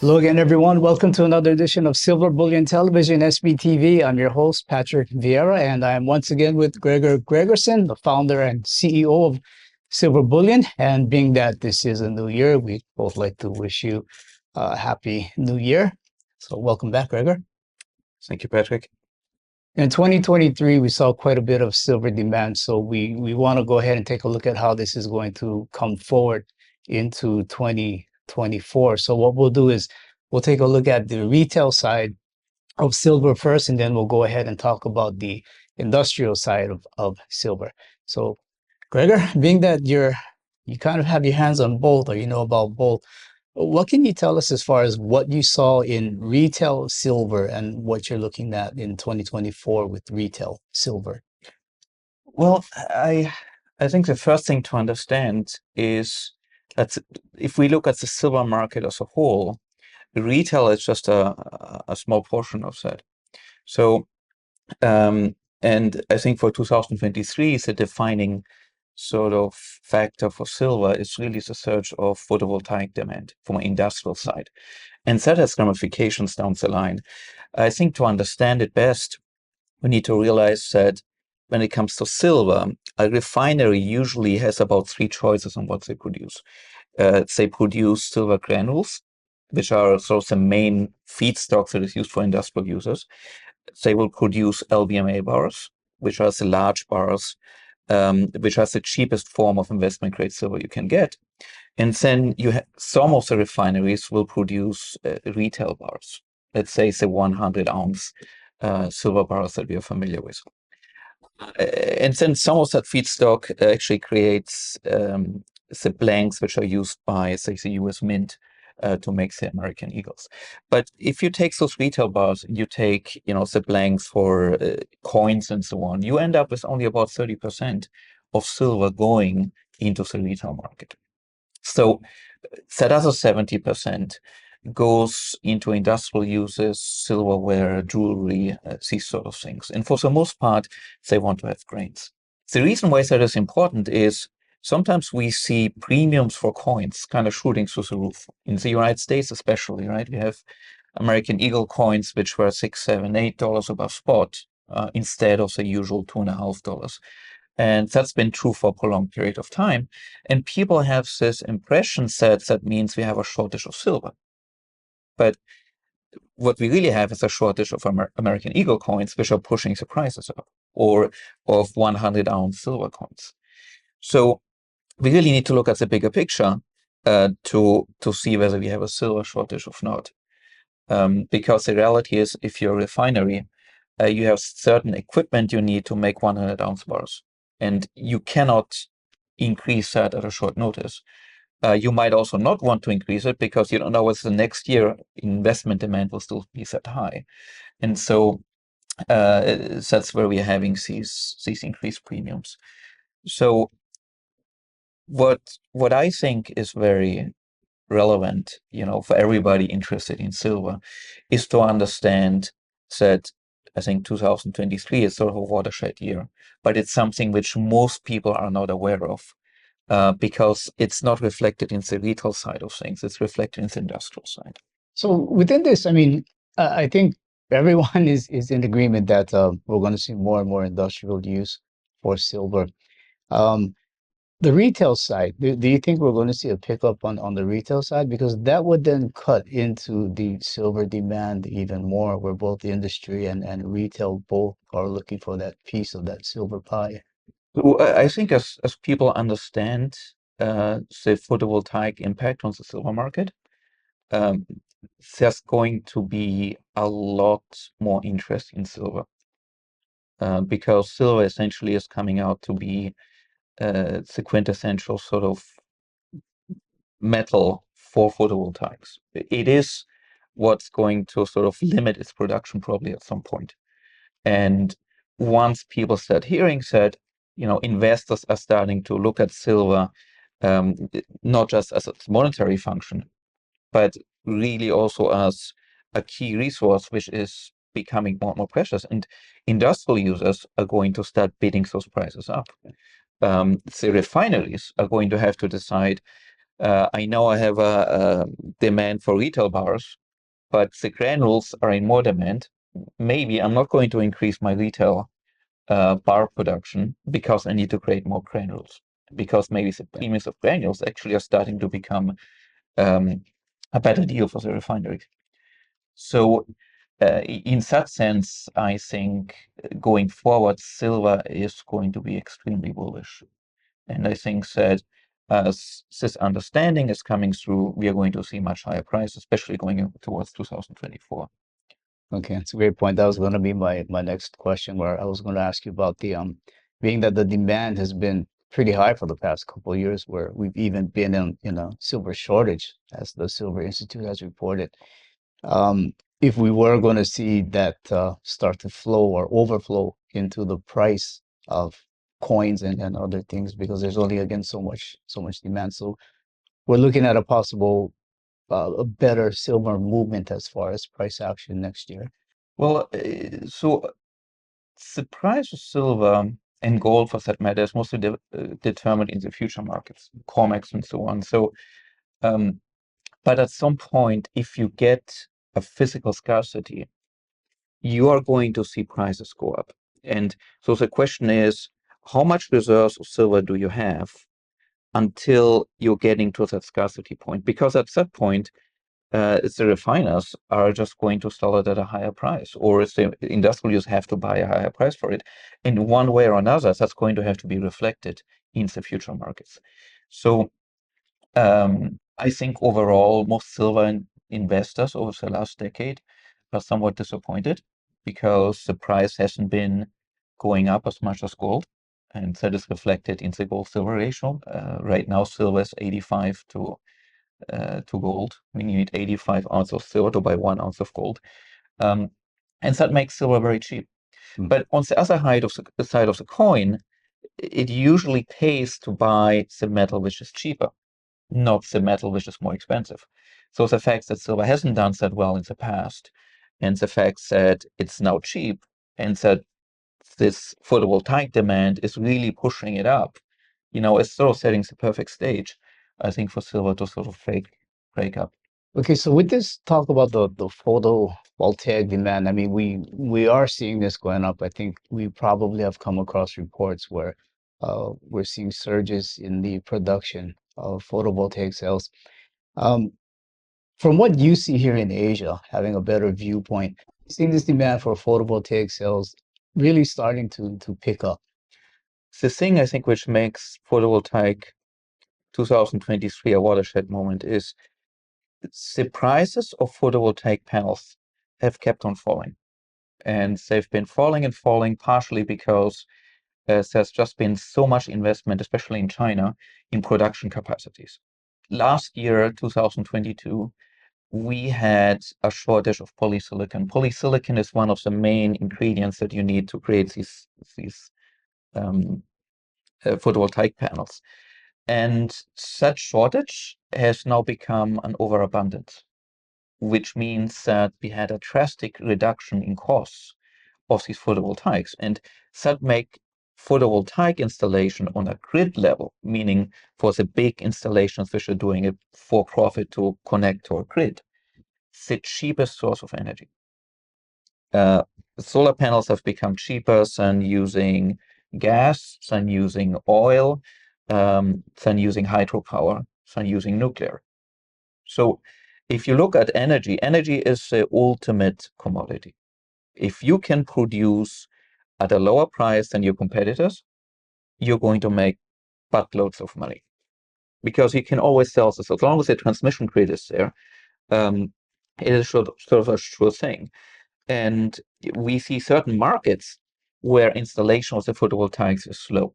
Hello again, everyone. Welcome to another edition of Silver Bullion Television, SBTV. I'm your host, Patrick Vierra, and I'm once again with Gregor Gregersen, the founder and CEO of Silver Bullion. And being that this is a new year, we'd both like to wish you a happy new year. So welcome back, Gregor. Thank you, Patrick. In 2023, we saw quite a bit of silver demand. So we want to go ahead and take a look at how this is going to come forward into 2024. So what we'll do is we'll take a look at the retail side of silver first, and then we'll go ahead and talk about the industrial side of silver. So Gregor, being that you kind of have your hands on both, or you know about both, what can you tell us as far as what you saw in retail silver and what you're looking at in 2024 with retail silver? Well, I think the first thing to understand is that if we look at the silver market as a whole, retail is just a small portion of that. So, and I think for 2023, the defining sort of factor for silver is really the surge of photovoltaic demand from an industrial side. And that has ramifications down the line. I think to understand it best, we need to realize that when it comes to silver, a refinery usually has about three choices on what they produce. They produce silver granules, which are sort of the main feedstock that is used for industrial users. They will produce LBMA bars, which are the large bars, which are the cheapest form of investment grade silver you can get. And then some of the refineries will produce retail bars. Let's say the 100-ounce silver bars that we are familiar with. And then some of that feedstock actually creates the blanks which are used by, say, the US Mint to make the American Eagles. But if you take those retail bars, you take, the blanks for coins and so on, you end up with only about 30% of silver going into the retail market. So that other 70% goes into industrial uses, silverware, jewelry, these sort of things. And for the most part, they want to have grains. The reason why that is important is sometimes we see premiums for coins kind of shooting through the roof. In the United States especially, right? We have American Eagle coins, which were $6, $7, $8 above spot instead of the usual $2.50. And that's been true for a prolonged period of time. And people have this impression that means we have a shortage of silver. But what we really have is a shortage of American Eagle coins, which are pushing the prices up, or of 100-ounce silver coins. So we really need to look at the bigger picture to see whether we have a silver shortage or not. Because the reality is, if you're a refinery, you have certain equipment you need to make 100-ounce bars. And you cannot increase that at a short notice. You might also not want to increase it because you don't know whether the next year investment demand will still be that high. And so that's where we're having these increased premiums. So what I think is very relevant, for everybody interested in silver, is to understand that I think 2023 is sort of a watershed year, but it's something which most people are not aware of because it's not reflected in the retail side of things. It's reflected in the industrial side. So within this, I think everyone is in agreement that we're going to see more and more industrial use for silver. The retail side, do you think we're going to see a pickup on the retail side? Because that would then cut into the silver demand even more, where both the industry and retail both are looking for that piece of that silver pie. I think as people understand the photovoltaic impact on the silver market, there's going to be a lot more interest in silver because silver essentially is coming out to be the quintessential sort of metal for photovoltaics. It is what's going to sort of limit its production probably at some point. And once people start hearing that, investors are starting to look at silver not just as a monetary function, but really also as a key resource which is becoming more and more precious. And industrial users are going to start bidding those prices up. The refineries are going to have to decide I know I have a demand for retail bars, but the granules are in more demand. Maybe I'm not going to increase my retail bar production because I need to create more granules. Because maybe the premiums of granules actually are starting to become a better deal for the refineries. So, in that sense, I think going forward, silver is going to be extremely bullish. And I think that as this understanding is coming through, we are going to see much higher prices, especially going towards 2024. Okay, that's a great point. That was going to be my next question, where I was going to ask you about the being that the demand has been pretty high for the past couple of years, where we've even been in a silver shortage, as the Silver Institute has reported. If we were going to see that start to flow or overflow into the price of coins and other things, because there's only again so much demand. So we're looking at a possible a better silver movement as far as price action next year. Well, so the price of silver and gold, for that matter, is mostly determined in the future markets, COMEX and so on. So, but at some point, if you get a physical scarcity, you are going to see prices go up. And so the question is, how much reserves of silver do you have until you're getting to that scarcity point? Because at that point, the refiners are just going to sell it at a higher price, or if the industrials have to buy a higher price for it. In one way or another, that's going to have to be reflected in the future markets. So I think overall, most silver investors over the last decade are somewhat disappointed because the price hasn't been going up as much as gold, and that is reflected in the gold-silver ratio. Right now, silver is 85 to gold. We need 85 ounces of silver to buy 1 ounce of gold. And that makes silver very cheap. Mm. But on the other side of the coin, it usually pays to buy the metal which is cheaper, not the metal which is more expensive. So the fact that silver hasn't done that well in the past, and the fact that it's now cheap, and that this photovoltaic demand is really pushing it up, it's sort of setting the perfect stage, I think, for silver to sort of break up. Okay, so with this talk about the photovoltaic demand, I mean, we are seeing this going up. I think we probably have come across reports where we're seeing surges in the production of photovoltaic cells. Um, from what you see here in Asia, having a better viewpoint, seeing this demand for photovoltaic cells really starting to pick up. The thing I think which makes photovoltaic 2023 a watershed moment is the prices of photovoltaic panels have kept on falling. And they've been falling and falling partially because there's just been so much investment, especially in China, in production capacities. Last year, 2022, we had a shortage of polysilicon. Polysilicon is one of the main ingredients that you need to create these photovoltaic panels. And such shortage has now become an overabundance, which means that we had a drastic reduction in costs of these photovoltaics. And that make photovoltaic installation on a grid level, meaning for the big installations which are doing it for profit to connect to a grid, the cheapest source of energy. Solar panels have become cheaper than using gas, than using oil, than using hydropower, than using nuclear. So if you look at energy, energy is the ultimate commodity. If you can produce at a lower price than your competitors, you're going to make buttloads of money because you can always sell this. As long as the transmission grid is there, it is sort of a sure thing. And we see certain markets where installation of the photovoltaics is slow.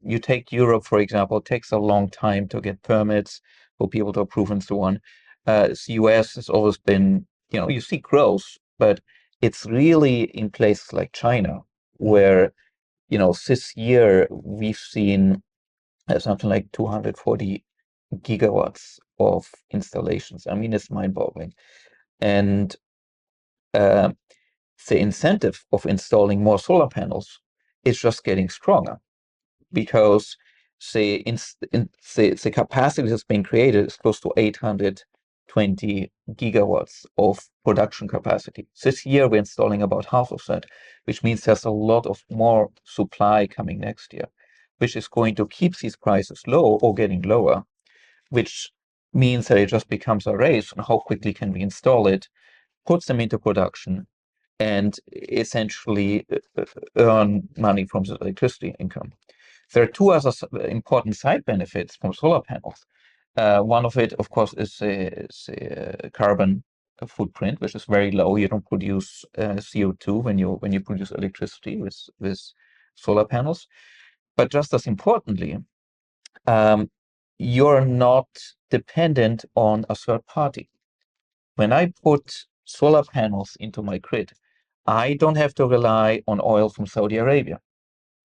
You take Europe, for example, it takes a long time to get permits for people to approve and so on. The US has always been, you see growth, but it's really in places like China where, this year we've seen something like 240 gigawatts of installations. I mean, it's mind-boggling. And the incentive of installing more solar panels is just getting stronger because the capacity that's being created is close to 820 gigawatts of production capacity. This year, we're installing about half of that, which means there's a lot of more supply coming next year, which is going to keep these prices low or getting lower, which means that it just becomes a race on how quickly can we install it, put them into production, and essentially earn money from the electricity income. There are two other important side benefits from solar panels. One of it, of course, is a carbon footprint, which is very low. You don't produce CO2 when you produce electricity with solar panels. But just as importantly, you're not dependent on a third party. When I put solar panels into my grid, I don't have to rely on oil from Saudi Arabia.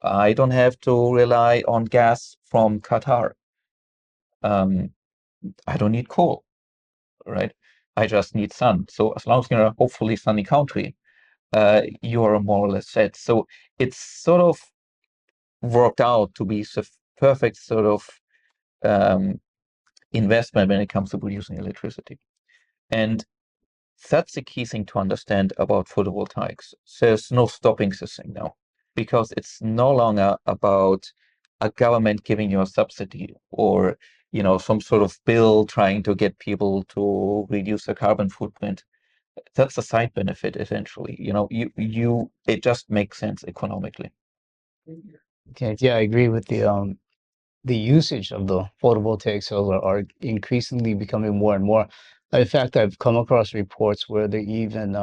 I don't have to rely on gas from Qatar. I don't need coal, right? I just need sun. So as long as you're in a hopefully sunny country, you are more or less set. So it's sort of worked out to be the perfect sort of investment when it comes to producing electricity. And that's the key thing to understand about photovoltaics. There's no stopping this thing now, because it's no longer about a government giving you a subsidy or some sort of bill trying to get people to reduce their carbon footprint. That's a side benefit essentially. It just makes sense economically. Okay, yeah, I agree with the usage of the photovoltaic cells are increasingly becoming more and more. In fact, I've come across reports where they're even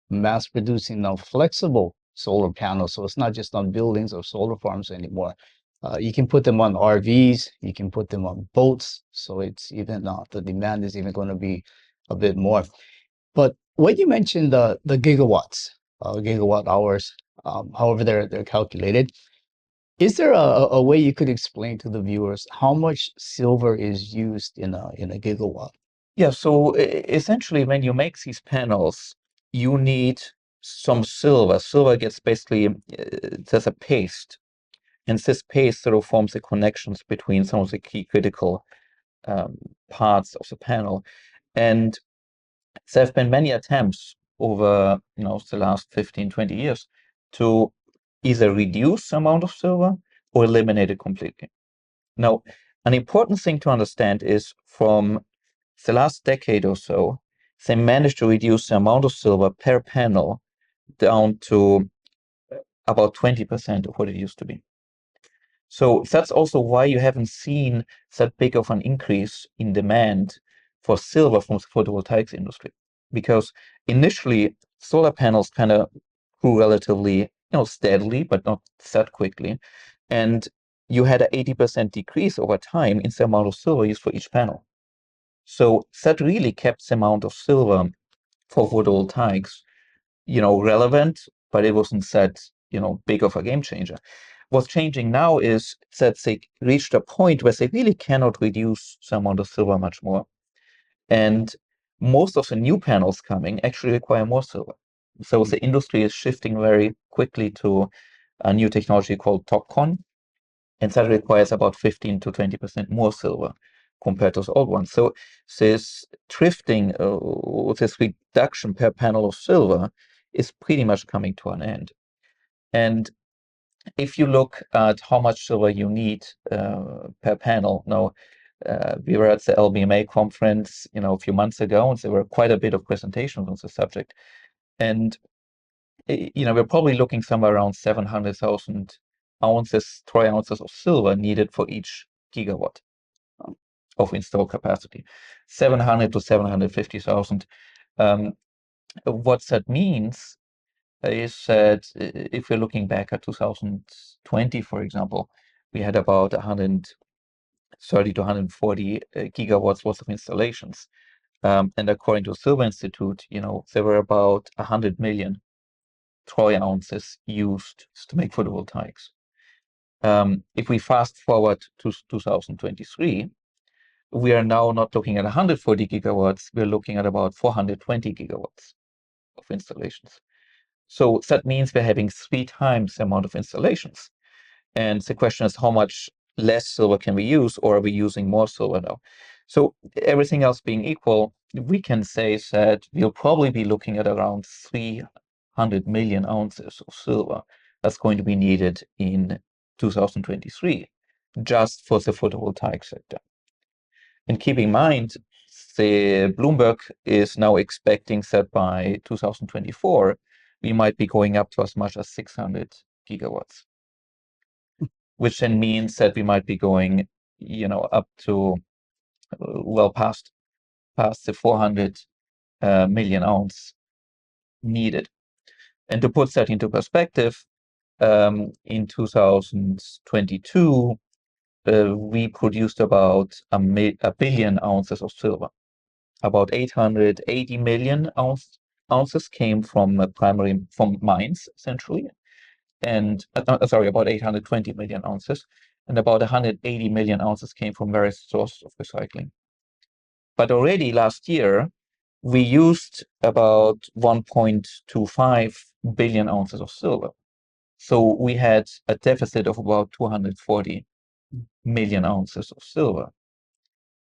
mass producing now flexible solar panels. So it's not just on buildings or solar farms anymore. You can put them on RVs, you can put them on boats. So it's even the demand is even going to be a bit more. But when you mentioned the gigawatts, gigawatt hours, however they're calculated, is there a way you could explain to the viewers how much silver is used in a gigawatt? Yeah, so essentially when you make these panels, you need some silver. Silver gets basically, there's a paste, and this paste sort of forms the connections between some of the key critical parts of the panel. And there have been many attempts over the last 15, 20 years to either reduce the amount of silver or eliminate it completely. Now, an important thing to understand is from the last decade or so, they managed to reduce the amount of silver per panel down to about 20% of what it used to be. So that's also why you haven't seen that big of an increase in demand for silver from the photovoltaics industry. Because initially, solar panels kind of grew relatively steadily, but not that quickly. And you had an 80% decrease over time in the amount of silver used for each panel. So that really kept the amount of silver for photovoltaics, relevant, but it wasn't that, big of a game changer. What's changing now is that they reached a point where they really cannot reduce the amount of silver much more. And most of the new panels coming actually require more silver. So the industry is shifting very quickly to a new technology called TOPCon, and that requires about 15 to 20% more silver compared to the old ones. So this thrifting, this reduction per panel of silver is pretty much coming to an end. And if you look at how much silver you need per panel, now we were at the LBMA conference, a few months ago, and there were quite a bit of presentations on the subject. And we're probably looking somewhere around 700,000 ounces, troy ounces of silver needed for each gigawatt of installed capacity. 700 to 750,000. What that means is that if we're looking back at 2020, for example, we had about 130 to 140 gigawatts worth of installations. And according to the Silver Institute, there were about 100 million troy ounces used to make photovoltaics. If we fast forward to 2023, we are now not looking at 140 gigawatts, we're looking at about 420 gigawatts of installations. So that means we're having 3 times the amount of installations. And the question is, how much less silver can we use, or are we using more silver now? So everything else being equal, we can say that we'll probably be looking at around 300 million ounces of silver that's going to be needed in 2023, just for the photovoltaic sector. And keep in mind, the Bloomberg is now expecting that by 2024, we might be going up to as much as 600 gigawatts, which then means that we might be going, up to past the 400 million ounce needed. And to put that into perspective, in 2022, we produced about a billion ounces of silver. About 880 million ounces came from from mines, essentially, and about 820 million ounces, and about 180 million ounces came from various sources of recycling. But already last year, we used about 1.25 billion ounces of silver. So we had a deficit of about 240 million ounces of silver.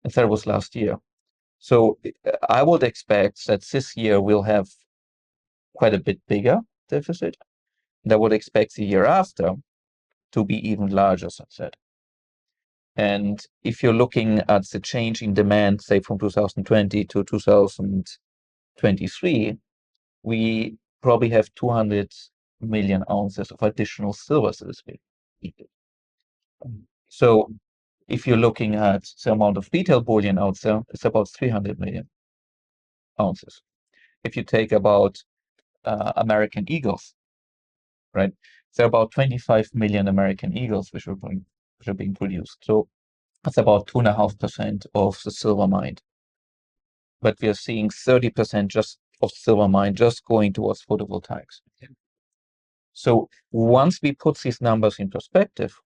And that was last year. So I would expect that this year we'll have quite a bit bigger deficit. And I would expect the year after to be even larger, as I said. And if you're looking at the change in demand, say from 2020 to 2023, we probably have 200 million ounces of additional silver, so to speak. So if you're looking at the amount of retail bullion out there, it's about 300 million ounces. If you take about American eagles, right? There are about 25 million American eagles which are being produced. So that's about 2.5% of the silver mine. But we are seeing 30% just of silver mine just going towards photovoltaics. So once we put these numbers in perspective,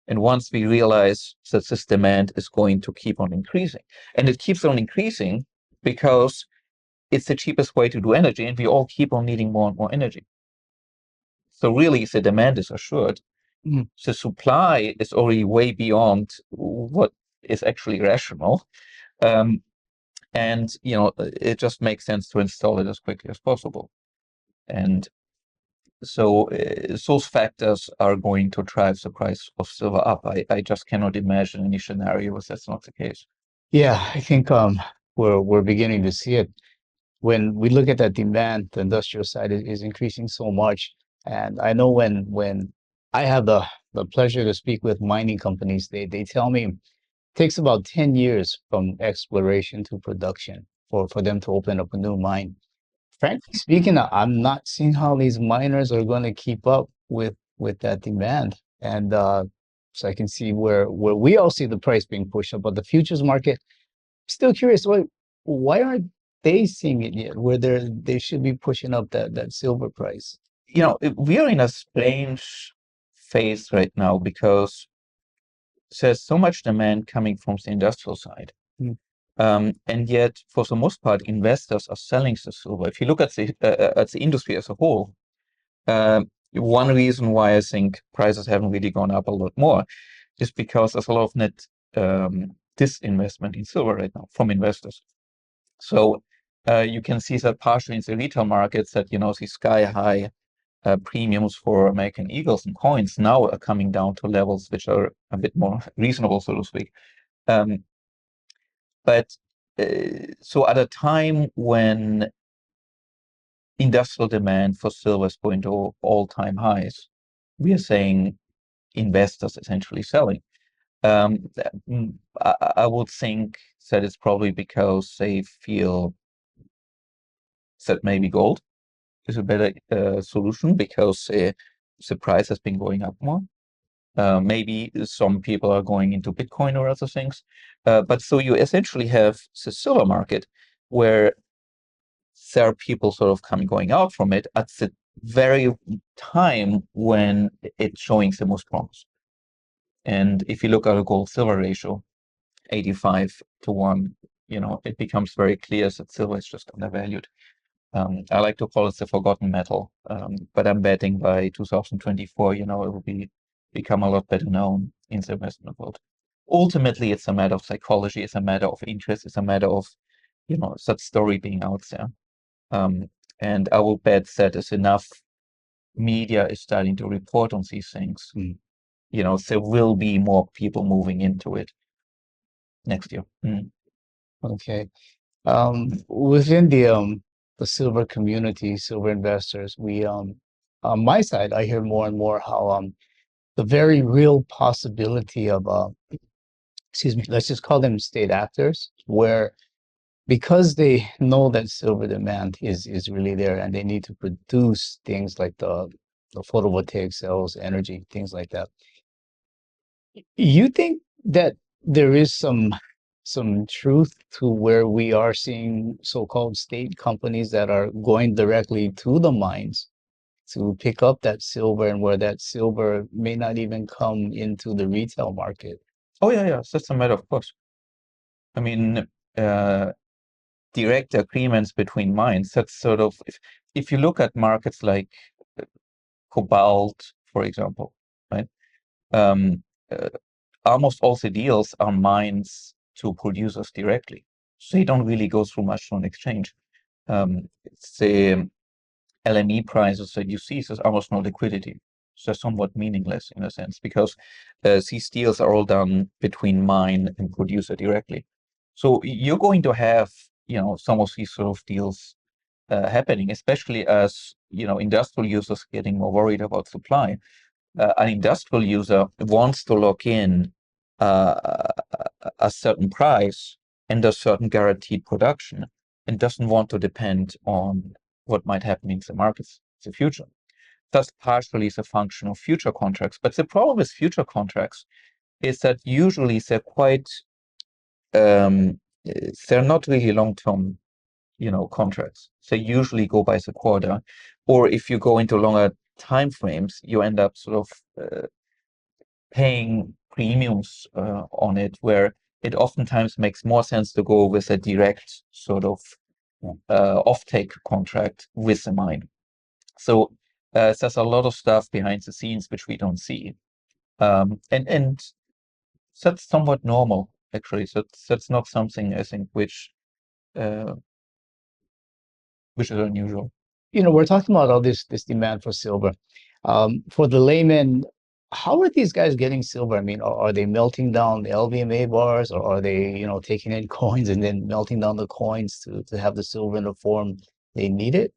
and once we realize that this demand is going to keep on increasing, and it keeps on increasing because it's the cheapest way to do energy, and we all keep on needing more and more energy. So really, the demand is assured. Mm. The supply is already way beyond what is actually rational. And it just makes sense to install it as quickly as possible. And so those factors are going to drive the price of silver up. I just cannot imagine any scenario where that's not the case. Yeah, I think we're beginning to see it. When we look at that demand, the industrial side is increasing so much. And I know when I have the pleasure to speak with mining companies, they tell me it takes about 10 years from exploration to production for them to open up a new mine. Frankly speaking, I'm not seeing how these miners are going to keep up with that demand. And so I can see where we all see the price being pushed up, but the futures market, still curious, why aren't they seeing it yet? Where they should be pushing up that silver price. We are in a strange phase right now because there's so much demand coming from the industrial side. And yet, for the most part, investors are selling the silver. If you look at the industry as a whole, one reason why I think prices haven't really gone up a lot more is because there's a lot of net disinvestment in silver right now from investors. So you can see that partially in the retail markets that the sky high premiums for American eagles and coins now are coming down to levels which are a bit more reasonable, so to speak. But so at a time when industrial demand for silver is going to all-time highs, we are saying investors essentially selling. I would think that it's probably because they feel that maybe gold is a better solution because the price has been going up more. Maybe some people are going into Bitcoin or other things. But so you essentially have the silver market where there are people sort of going out from it at the very time when it's showing the most promise. And if you look at a gold silver ratio, 85 to 1, it becomes very clear that silver is just undervalued. I like to call it the forgotten metal, but I'm betting by 2024, it will become a lot better known. in the investment world. Ultimately, it's a matter of psychology, it's a matter of interest, it's a matter of, such story being out there. And I will bet that as enough media is starting to report on these things, there will be more people moving into it next year. Okay. Within the silver community, silver investors, we on my side, I hear more and more how the very real possibility of excuse me, let's just call them state actors, where because they know that silver demand is really there and they need to produce things like the photovoltaic cells, energy, things like that. You think that there is some truth to where we are seeing so-called state companies that are going directly to the mines to pick up that silver, and where that silver may not even come into the retail market? Oh yeah, that's a matter of course. I mean, direct agreements between mines, that's sort of, if you look at markets like cobalt, for example, right? Um, uh, Almost all the deals are mines to producers directly. So you don't really go through much on exchange. It's the LME prices that you see, there's almost no liquidity. So somewhat meaningless in a sense, because these deals are all done between mine and producer directly. So you're going to have, some of these sort of deals happening, especially as, industrial users getting more worried about supply. An industrial user wants to lock in a certain price and a certain guaranteed production, and doesn't want to depend on what might happen in the markets in the future. That's partially the function of future contracts. But the problem with future contracts is that usually they're quite, they're not really long-term, contracts. They usually go by the quarter, or if you go into longer time frames, you end up sort of paying premiums on it, where it oftentimes makes more sense to go with a direct sort of offtake contract with the mine. So there's a lot of stuff behind the scenes which we don't see, and that's somewhat normal actually. So that's not something I think which is unusual. We're talking about all this demand for silver. For the layman, how are these guys getting silver? I mean, are they melting down the LBMA bars, or are they, taking in coins and then melting down the coins to have the silver in the form they need it?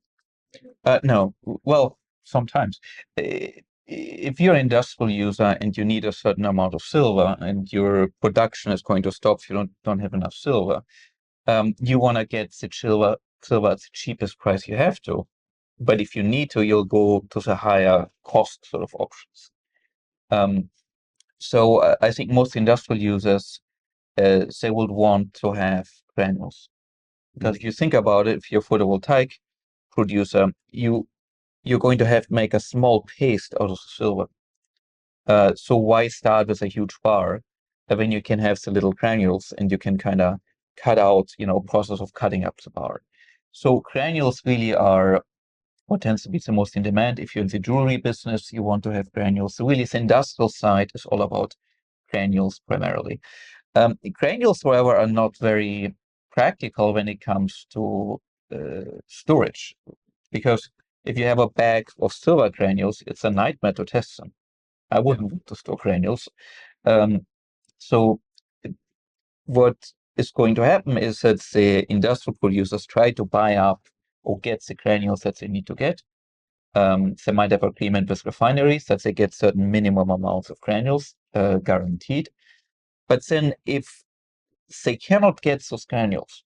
No, well, sometimes. If you're an industrial user and you need a certain amount of silver and your production is going to stop if you don't have enough silver, you want to get the silver at the cheapest price you have to. But if you need to, you'll go to the higher cost sort of options. So I think most industrial users, they would want to have granules. Because if you think about it, if you're a photovoltaic producer, you're going to have to make a small paste out of the silver. So why start with a huge bar when you can have the little granules and you can kind of cut out, process of cutting up the bar. So granules really are what tends to be the most in demand. If you're in the jewelry business, you want to have granules. So really, the industrial side is all about granules primarily. Granules, however, are not very practical when it comes to storage, because if you have a bag of silver granules, it's a nightmare to test them. I wouldn't want to store granules. So what is going to happen is that the industrial producers try to buy up or get the granules that they need to get. They might have agreement with refineries that they get certain minimum amounts of granules guaranteed. But then if they cannot get those granules,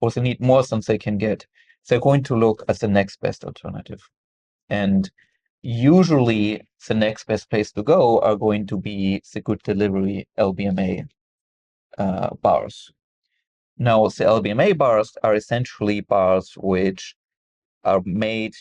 or they need more than they can get, they're going to look at the next best alternative. And usually the next best place to go are going to be the good delivery LBMA bars. Now, the LBMA bars are essentially bars which are made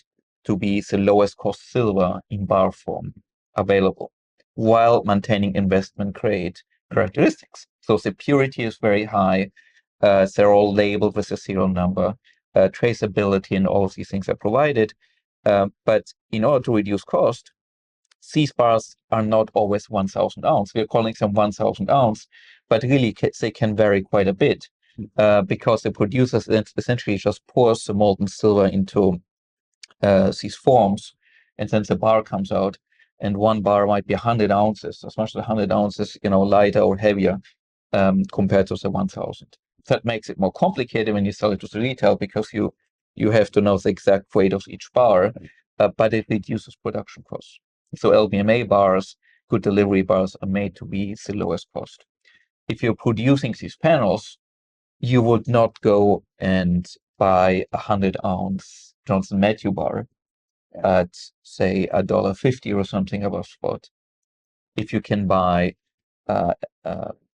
to be the lowest cost silver in bar form available, while maintaining investment grade characteristics. So the purity is very high. They're all labeled with a serial number. Traceability and all of these things are provided. But in order to reduce cost, these bars are not always 1,000 ounce. We're calling them 1,000 ounce, but really they can vary quite a bit because the producer essentially just pours the molten silver into these forms, and then the bar comes out, and one bar might be 100 ounces, as much as 100 ounces, lighter or heavier compared to the 1,000. That makes it more complicated when you sell it to the retail because you have to know the exact weight of each bar, but it reduces production costs. So LBMA bars, good delivery bars, are made to be the lowest cost. If you're producing these panels, you would not go and buy a 100-ounce Johnson Matthey bar at, say, $1.50 or something above spot. If you can buy a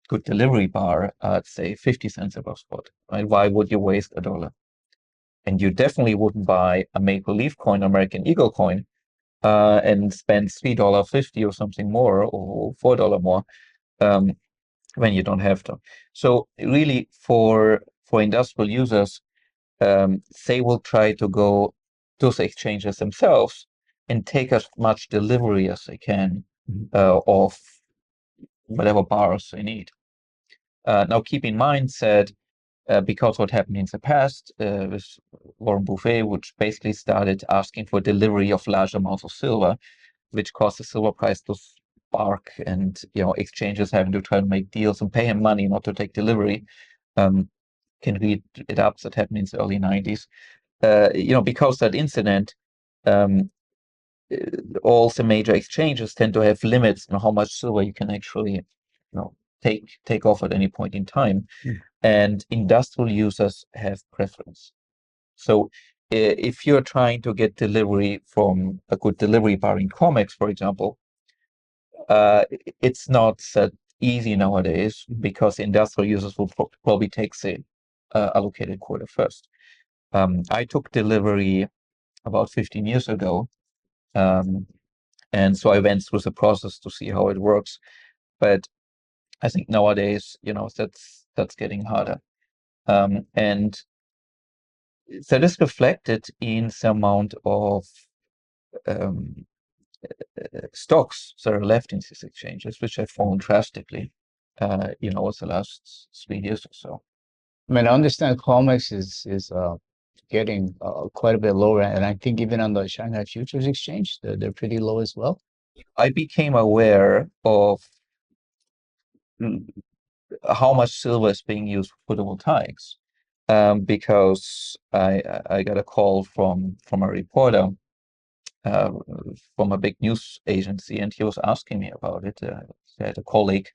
good delivery bar at, say, 50 cents above spot, right? Why would you waste $1? And you definitely wouldn't buy a Maple Leaf coin, American Eagle coin, and spend $3.50 or something more, or $4 more, when you don't have to. So really, for industrial users, they will try to go to the exchanges themselves and take as much delivery as they can of whatever bars they need. Now, keep in mind that because what happened in the past with Warren Buffett, which basically started asking for delivery of large amounts of silver, which caused the silver price to spark, and exchanges having to try to make deals and pay him money not to take delivery. Can read it up. That happened in the early 90s. Because that incident, all the major exchanges tend to have limits on how much silver you can actually, take off at any point in time, and industrial users have preference. So if you're trying to get delivery from a good delivery bar in COMEX, for example, it's not that easy nowadays because industrial users will probably take the allocated quota first. I took delivery about 15 years ago, and so I went through the process to see how it works. But I think nowadays, that's getting harder, and that is reflected in the amount of stocks that are left in these exchanges, which have fallen drastically, over the last 3 years or so. I mean, I understand COMEX is getting quite a bit lower, and I think even on the Shanghai Futures Exchange, they're pretty low as well. I became aware of how much silver is being used for photovoltaics because I got a call from a reporter from a big news agency, and he was asking me about it. He had a colleague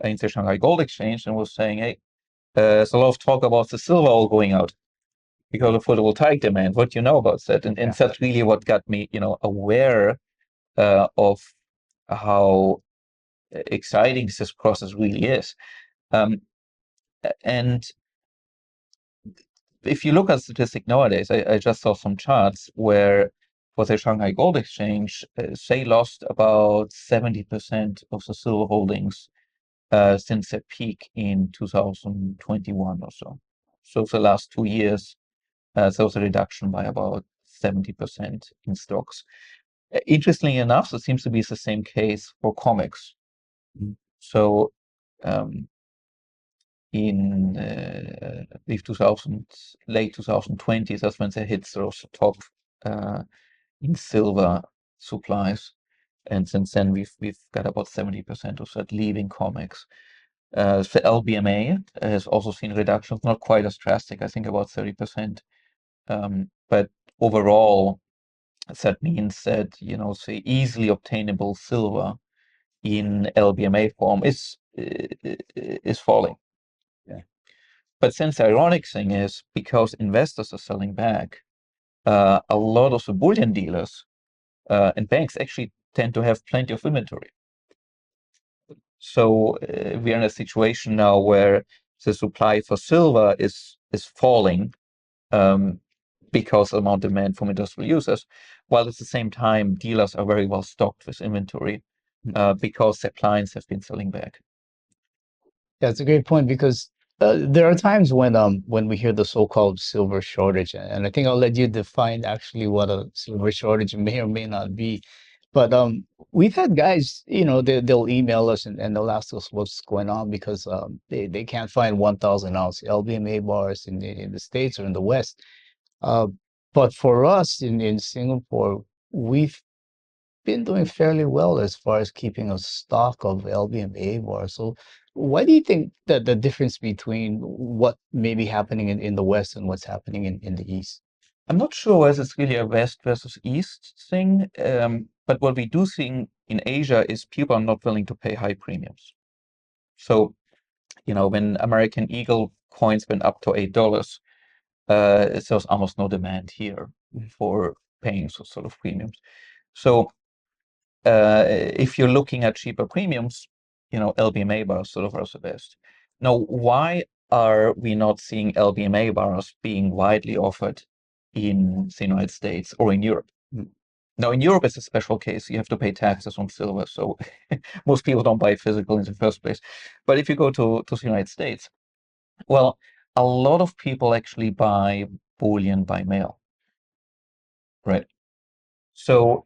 in the Shanghai Gold Exchange and was saying, "Hey, there's a lot of talk about the silver all going out because of photovoltaic demand. What do you know about that?" And that's really what got me, aware of how exciting this process really is. And if you look at statistics nowadays, I just saw some charts where for the Shanghai Gold Exchange, they lost about 70% of the silver holdings since their peak in 2021 or so. So the last 2 years, there was a reduction by about 70% in stocks. Interestingly enough, it seems to be the same case for COMEX. So in late 2020, that's when they hit sort of the top in silver supplies, and since then we've got about 70% of that leaving COMEX. The LBMA has also seen reductions, not quite as drastic, I think about 30%. But overall, that means that the easily obtainable silver in LBMA form is falling. Yeah. But since the ironic thing is, because investors are selling back, a lot of the bullion dealers and banks actually tend to have plenty of inventory. So we are in a situation now where the supply for silver is falling because of the amount of demand from industrial users, while at the same time dealers are very well stocked with inventory because their clients have been selling back. Yeah, it's a great point because there are times when we hear the so-called silver shortage, and I think I'll let you define actually what a silver shortage may or may not be. But we've had guys, they'll email us and they'll ask us what's going on because they can't find 1,000 ounce LBMA bars in the States or in the West. Uh, but for us in Singapore, we've been doing fairly well as far as keeping a stock of LBMA bars. So why do you think that the difference between what may be happening in the West and what's happening in the East? I'm not sure whether it's really a West versus East thing, but what we do see in Asia is people are not willing to pay high premiums. So, when American Eagle coins went up to $8, there was almost no demand here for paying sort of premiums. So, if you're looking at cheaper premiums, LBMA bars sort of are the best. Now, why are we not seeing LBMA bars being widely offered in the United States or in Europe? Now, in Europe, it's a special case. You have to pay taxes on silver, so most people don't buy physical in the first place. But if you go to the United States, well, a lot of people actually buy bullion by mail, right? So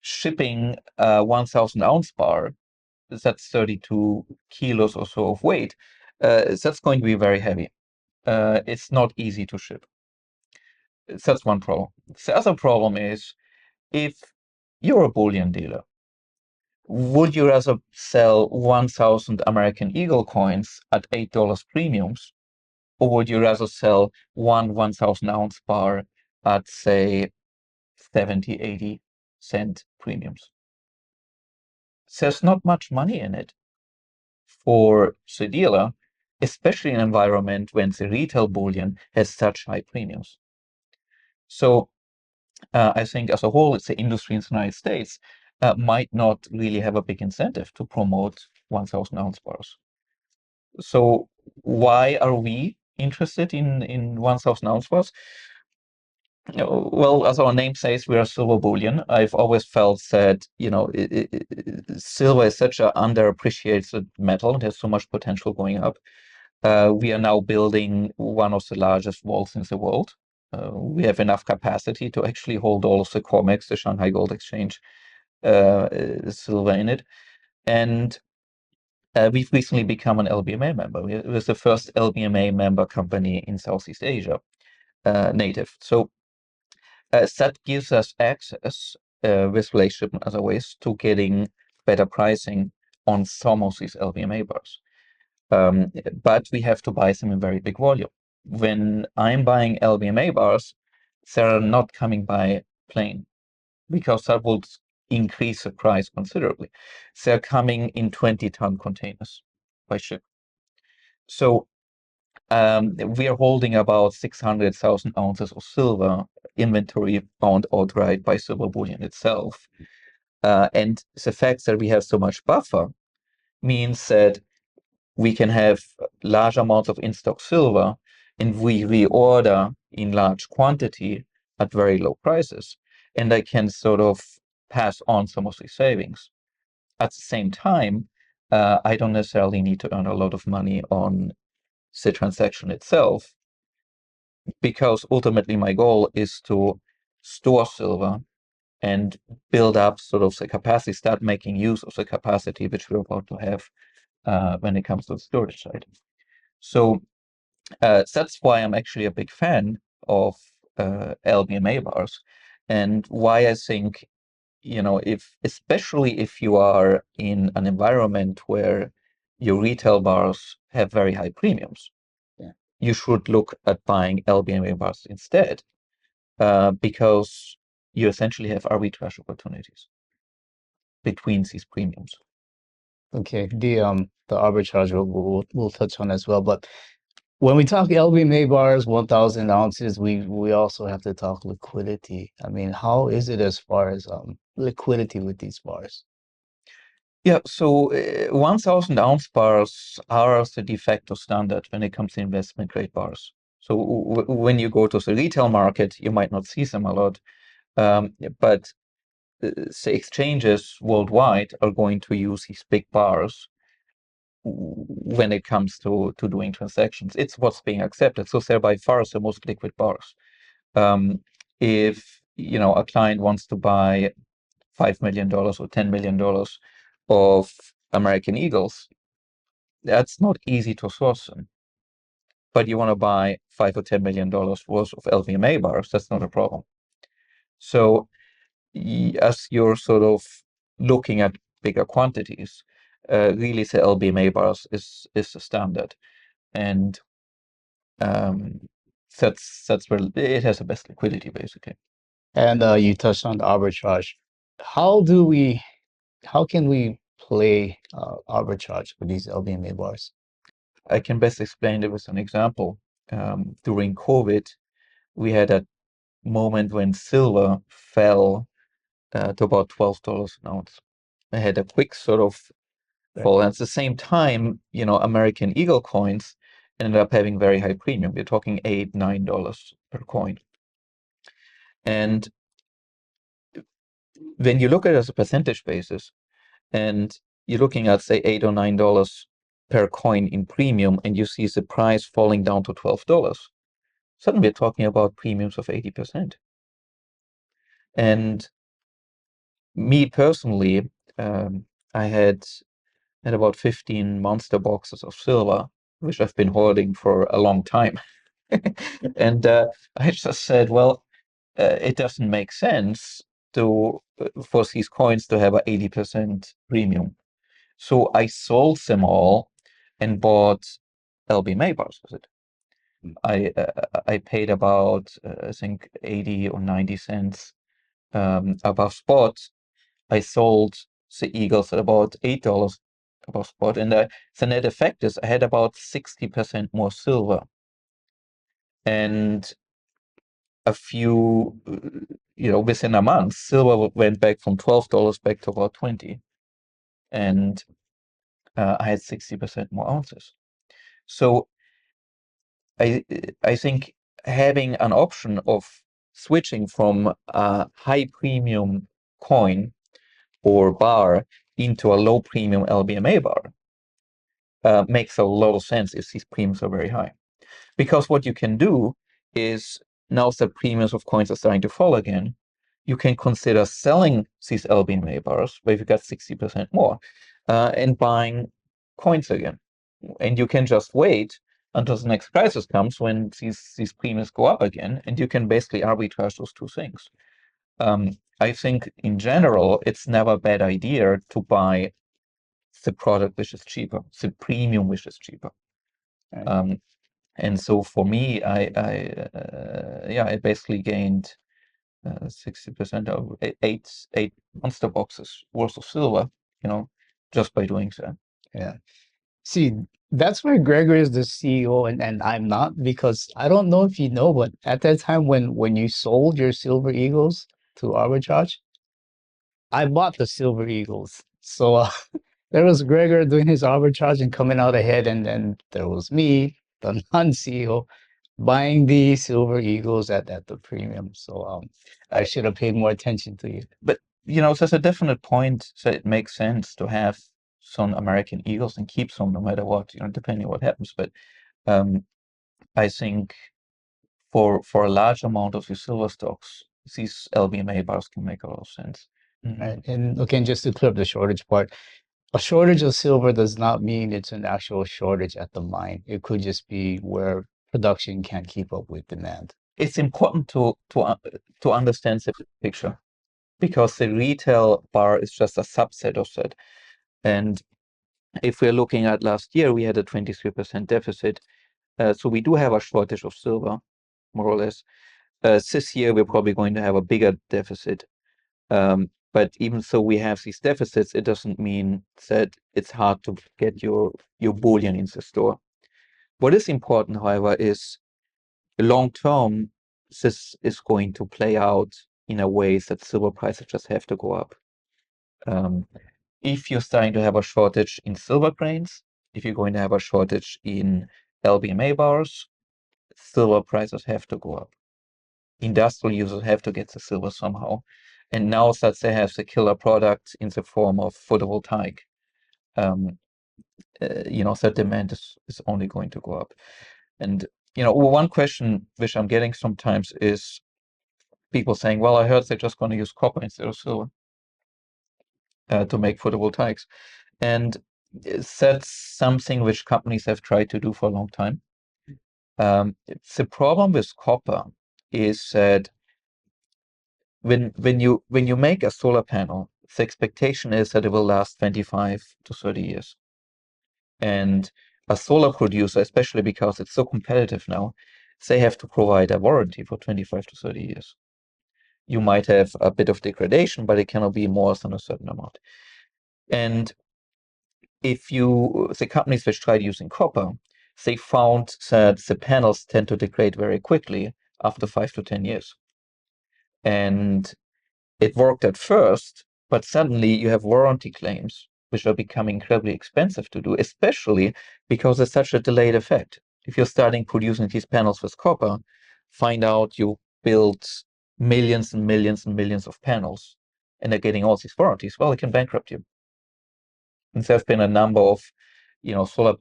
shipping a 1,000 ounce bar, that's 32 kilos or so of weight, that's going to be very heavy. It's not easy to ship. So that's one problem. The other problem is if you're a bullion dealer, would you rather sell 1,000 American Eagle coins at $8 premiums, or would you rather sell one 1,000 ounce bar at, say, 70, 80 cent premiums? There's not much money in it for the dealer, especially in an environment when the retail bullion has such high premiums. So I think as a whole, it's the industry in the United States might not really have a big incentive to promote 1,000 ounce bars. So why are we interested in 1,000 ounce bars? Well, as our name says, we are silver bullion. I've always felt that, silver is such an underappreciated metal. It has so much potential going up. We are now building one of the largest vaults in the world. We have enough capacity to actually hold all of the COMEX, the Shanghai Gold Exchange, silver in it. And we've recently become an LBMA member. We're the first LBMA member company in Southeast Asia, native. So that gives us access with relationship and other ways to getting better pricing on some of these LBMA bars. But we have to buy them in very big volume. When I'm buying LBMA bars, they're not coming by plane because that would increase the price considerably. They're coming in 20-ton containers by ship. So we are holding about 600,000 ounces of silver inventory owned outright by Silver Bullion itself. And the fact that we have so much buffer means that we can have large amounts of in-stock silver and we reorder in large quantity at very low prices. And I can sort of pass on some of these savings. At the same time, I don't necessarily need to earn a lot of money on the transaction itself, because ultimately my goal is to store silver and build up sort of the capacity, start making use of the capacity which we're about to have when it comes to the storage side. So that's why I'm actually a big fan of LBMA bars, and why I think, especially if you are in an environment where your retail bars have very high premiums, you should look at buying LBMA bars instead, because you essentially have arbitrage opportunities between these premiums. Okay, the arbitrage we'll touch on as well. But when we talk LBMA bars, 1,000 ounces, we also have to talk liquidity. I mean, how is it as far as liquidity with these bars? Yeah, so 1,000 ounce bars are the de facto standard when it comes to investment grade bars. So when you go to the retail market, you might not see them a lot, but the exchanges worldwide are going to use these big bars when it comes to doing transactions. It's what's being accepted. So they're by far the most liquid bars. If a client wants to buy $5 million or $10 million of American Eagles, that's not easy to source them. But you want to buy $5 or $10 million worth of LBMA bars, that's not a problem. So as you're sort of looking at bigger quantities, really the LBMA bars is the standard. And that's where it has the best liquidity, basically. And you touched on the arbitrage. How can we play arbitrage with these LBMA bars? I can best explain it with an example. During COVID, we had a moment when silver fell to about $12 an ounce. I had a quick sort of fall. And at the same time, American Eagle coins ended up having very high premium. We're talking $8, $9 per coin. And when you look at it as a percentage basis, and you're looking at, say, $8 or $9 per coin in premium, and you see the price falling down to $12, suddenly we're talking about premiums of 80%. And me personally, I had about 15 monster boxes of silver, which I've been holding for a long time. And I just said, well, it doesn't make sense for these coins to have an 80% premium. So I sold them all and bought LBMA bars with it. I paid about I think 80 or 90 cents above spot. I sold the Eagles at about $8 above spot, and the net effect is I had about 60% more silver, and a few, within a month, silver went back from $12 back to about 20, and I had 60% more ounces. So I think having an option of switching from a high premium coin or bar into a low premium LBMA bar makes a lot of sense if these premiums are very high. Because what you can do is, now that premiums of coins are starting to fall again, you can consider selling these LBMA bars where you got 60% more and buying coins again. And you can just wait until the next crisis comes when these premiums go up again, and you can basically arbitrage those two things. I think in general, it's never a bad idea to buy the product which is cheaper, the premium which is cheaper. Right. And so for me, I basically gained 60% of eight monster boxes worth of silver, just by doing so. Yeah. See, that's where Gregor is the CEO and I'm not, because I don't know if you know, but at that time when you sold your Silver Eagles to Arbitrage, I bought the Silver Eagles. So there was Gregor doing his arbitrage and coming out ahead, and then there was me, the non-CEO, buying the Silver Eagles at the premium. So I should have paid more attention to you. But there's a definite point that it makes sense to have some American Eagles and keep some no matter what, depending on what happens. But I think for a large amount of your silver stocks, these LBMA bars can make a lot of sense. Right. And again, just to clear up the shortage part, a shortage of silver does not mean it's an actual shortage at the mine. It could just be where production can't keep up with demand. It's important to understand the picture, because the retail bar is just a subset of that. And if we're looking at last year, we had a 23% deficit. So we do have a shortage of silver, more or less. This year, we're probably going to have a bigger deficit. But even so we have these deficits, it doesn't mean that it's hard to get your bullion in the store. What is important, however, is long term, this is going to play out in a way that silver prices just have to go up. If you're starting to have a shortage in silver grains, if you're going to have a shortage in LBMA bars, silver prices have to go up. Industrial users have to get the silver somehow. And now that they have the killer product in the form of photovoltaic, that demand is only going to go up. And one question which I'm getting sometimes is people saying, well, I heard they're just going to use copper instead of silver. to make photovoltaics. And that's something which companies have tried to do for a long time. The problem with copper is that when you make a solar panel, the expectation is that it will last 25 to 30 years. And a solar producer, especially because it's so competitive now, they have to provide a warranty for 25 to 30 years. You might have a bit of degradation, but it cannot be more than a certain amount. And if the companies which tried using copper, they found that the panels tend to degrade very quickly after 5 to 10 years. And it worked at first, but suddenly you have warranty claims, which are becoming incredibly expensive to do, especially because there's such a delayed effect. If you're starting producing these panels with copper, find out you built millions and millions and millions of panels, and they're getting all these warranties, well, it can bankrupt you. And there have been a number of, solar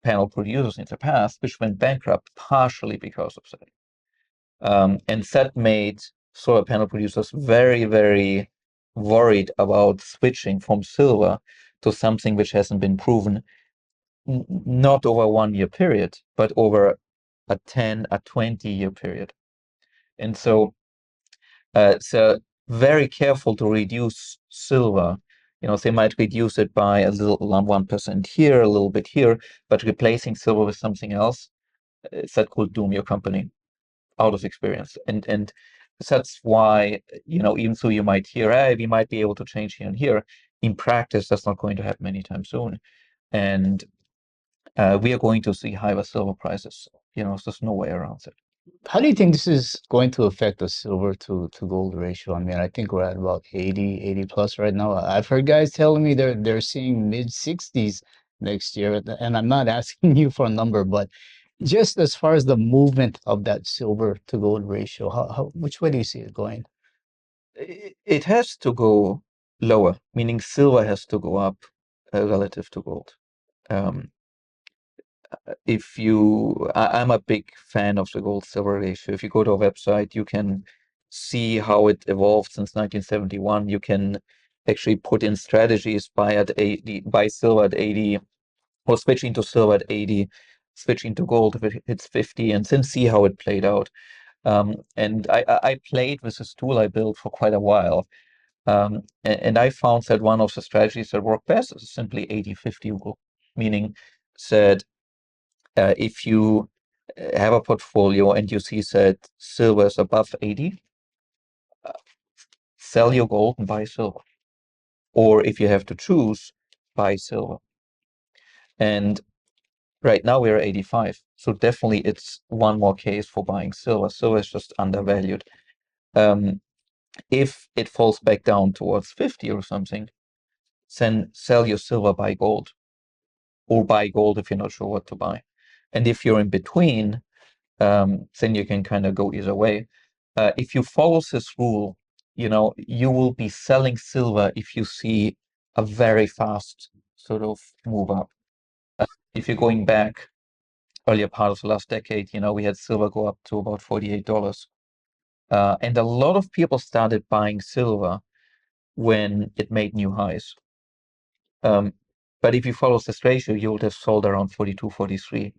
panel producers in the past which went bankrupt partially because of that. And that made solar panel producers very, very worried about switching from silver to something which hasn't been proven, not over a 1 year period, but over a 10, a 20-year period. And so very careful to reduce silver. They might reduce it by a little 1% here, a little bit here, but replacing silver with something else, that could doom your company out of experience. And that's why, even though you might hear, hey, we might be able to change here and here, in practice, that's not going to happen anytime soon. And we are going to see higher silver prices. So there's no way around it. How do you think this is going to affect the silver to gold ratio? I mean, I think we're at about 80 plus right now. I've heard guys telling me they're seeing mid 60s next year, and I'm not asking you for a number, but just as far as the movement of that silver to gold ratio, which way do you see it going? It has to go lower, meaning silver has to go up relative to gold. I'm a big fan of the gold silver ratio. If you go to our website, you can see how it evolved since 1971. You can actually put in strategies buy silver at 80, or switching to silver at 80, switching to gold if it hits 50, and then see how it played out. And I played with this tool I built for quite a while. And I found that one of the strategies that work best is simply 80-50 rule, meaning that if you have a portfolio and you see that silver is above 80, sell your gold and buy silver. Or if you have to choose, buy silver. And right now we're at 85. So definitely it's one more case for buying silver. Silver is just undervalued. If it falls back down towards 50 or something, then sell your silver, buy gold. Or buy gold if you're not sure what to buy. And if you're in between, then you can kind of go either way. If you follow this rule, you will be selling silver if you see a very fast sort of move up. If you're going back earlier part of the last decade, we had silver go up to about $48. And a lot of people started buying silver when it made new highs. But if you follow this ratio, you would have sold around 42, 43.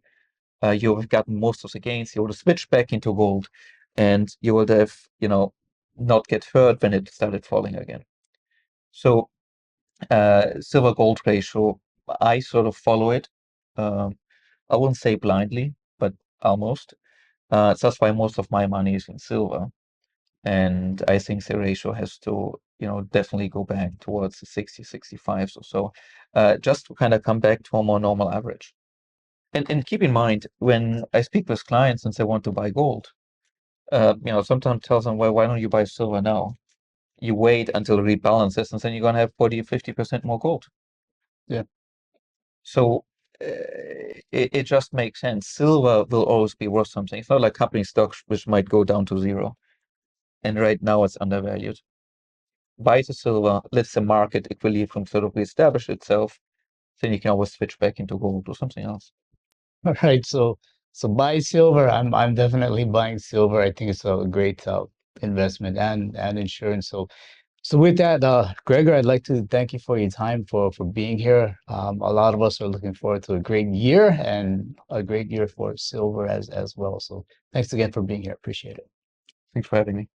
You have gotten most of the gains. You would have switched back into gold, and you would have, not get hurt when it started falling again. So silver gold ratio, I sort of follow it. I wouldn't say blindly, but almost. That's why most of my money is in silver. And I think the ratio has to, definitely go back towards the 60, 65s or so, just to kind of come back to a more normal average. And keep in mind, when I speak with clients and they want to buy gold, sometimes tell them, well, why don't you buy silver now? You wait until it rebalances, and then you're going to have 40 or 50% more gold. Yeah. So it just makes sense. Silver will always be worth something. It's not like company stocks, which might go down to zero. And right now it's undervalued. Buy the silver, let the market equilibrium sort of reestablish itself. Then you can always switch back into gold or something else. All right. So buy silver. I'm definitely buying silver. I think it's a great investment and insurance. So So with that, Gregor, I'd like to thank you for your time for being here. A lot of us are looking forward to a great year and a great year for silver as well. So thanks again for being here. Appreciate it. Thanks for having me.